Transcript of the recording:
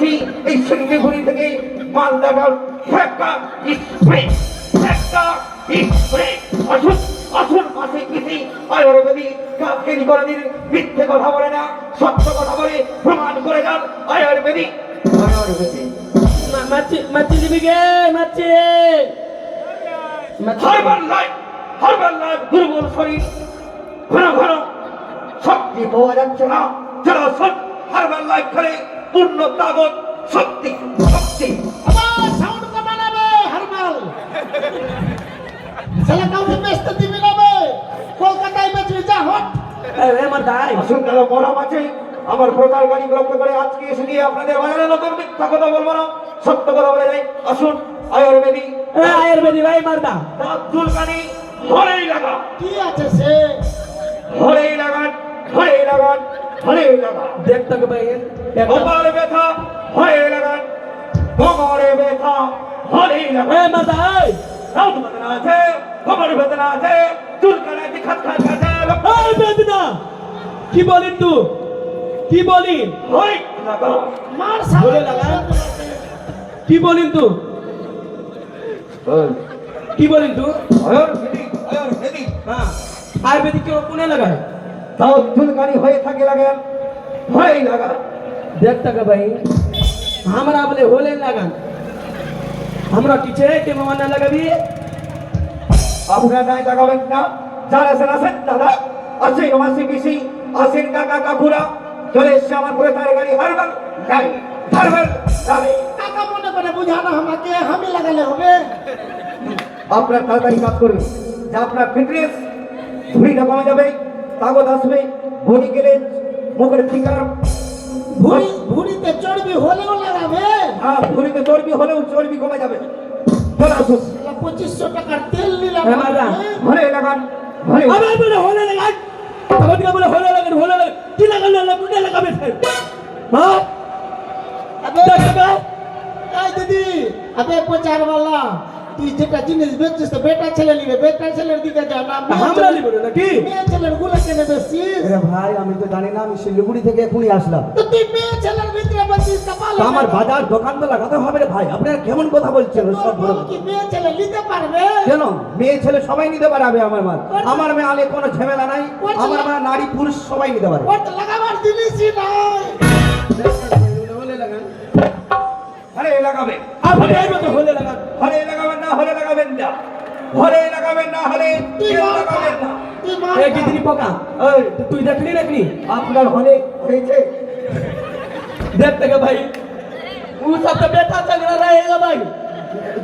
যাচ্ছি এই সিঙ্গিগুড়ি থেকে মালদাগার একটা আসুন আসুন পাশে পিসি আয়ুর্বেদিক কাকেরি কোনদিন মিথ্যে কথা বলে না, সত্য কথা বলে প্রমাণ করে যান আয়ুর্বেদিক। মাছি দিবি গে মাছি হারবার লাইফ দুর্বল শরীর, ঘন ঘন শক্তি পাওয়া যাচ্ছে না। যারা সব হারবার লাইফ করে পূর্ণ তাগত শক্তি শক্তি আমার সাউন্ড কমাবে হারমাল সালা কাউকে বেচতে দিবি না বে, কলকাতায় বেচবি যা হট। আমার দাই আসুন দাদা মরাম আছে আমার প্রচার গাড়ি লক্ষ্য করে আজকে এসে দিয়ে আপনাদের বাজারে নতুন মিথ্যা কথা বলবো না, সত্য কথা বলে যাই। আসুন আয়ুর্বেদিক আয়ুর্বেদিক ভাই মারদা দাঁত চুলকানি হরেই লাগা, কি আছে সে হরেই লাগান, হরেই লাগান, হরেই লাগান। দেখতে কে ভাই কপালে ব্যথা হরেই লাগান, কোমরে ব্যথা হরেই লাগান। মারদা দাঁত বেদনা আছে, কোমর বেদনা আছে, চুলকানি আছে, খাত খাত আছে, বেদনা কি বলিন তুই কি বলি হরেই লাগা। মার বলে সালা লাগা। কি বলিন তুই কি বলিন তুই আয়ুর্বেদিক আয়ুর্বেদিক হ্যাঁ আয়ুর্বেদিক কেউ কোনে লাগায় দাঁত চুলকানি হয়ে থাকে লাগান, হরেই লাগান। দেখতে কে ভাই আমরা বলে হলে লাগান, আমরা কিছে কে মামা না লাগাবি আপনারা নাই লাগাবেন না, যারা আছেন আছেন দাদা, আসেন মাসি পিসি, আসেন কাকা কাকুরা, চলে এসছে আমার করে তার গাড়ি হারবার গাড়ি হারবার গাড়ি। টাকা মনে করে বুঝানো আমাকে, আমি লাগালে হবে। আপনার তাড়াতাড়ি কাজ করবে, যা আপনার ফিটনেস ভুঁড়িটা কমে যাবে, তাগত আসবে, ভুঁড়ি গেলে মুখের ফিঙ্গার ভুড়িতে চর্বি হলেও লাগাবে। হ্যাঁ ভুঁড়িতে চর্বি হলেও চর্বি কমে যাবে। চলে আসুন 2500 টাকার তেল নিলাম। হ্যাঁ, মারদা। ঘরে লাগান, ঘরে আবার বলে হলে লাগান, তখন কে বলে হলে লাগান হলে লাগান কি লাগানো কোনে লাগাবে হ্যাঁ দেখতে কে এই দিদি, আবে প্রচার वाला, তুই যেটা জিনিস বেচছিস তো বেটা ছেলে নিবে, বেটা ছেলের দিকে যা না। আমরা নিব না নাকি মেয়ে ছেলের গুলো কেনে বেচছিস? ভাই আমি তো জানি না, আমি শিলিগুড়ি থেকে এখনই আসলাম। তো তুই মেয়ে ছেলের ভিতরে বেচছিস কপাল। তো আমার বাজার দোকান তো লাগাতে হবে রে ভাই, আপনারা কেমন কথা বলছেন সব বড় কি মেয়ে ছেলে নিতে পারবে? কেন মেয়ে ছেলে সবাই নিতে পারবে আমার মাল, আমার মেয়ে আলে কোনো ঝামেলা নাই, আমার মেয়ে নারী পুরুষ সবাই নিতে পারে। ওটা লাগাবার জিনিসই নাই। হলে লাগান ঘরে লাগাবে, আপনি এই মতো হলে লাগান ঘরে লাগাবেন না, হলে লাগাবেন না, ঘরে লাগাবেন না, হলে তুই কেউ মার খা, লাগাবেন না। তুই মার এই খা। কিতনি পোকা এই, তুই দেখলি নাকি আপনার হলে হয়েছে দেখতে কে ভাই ও सब तो बेटा चल रहा रहेगा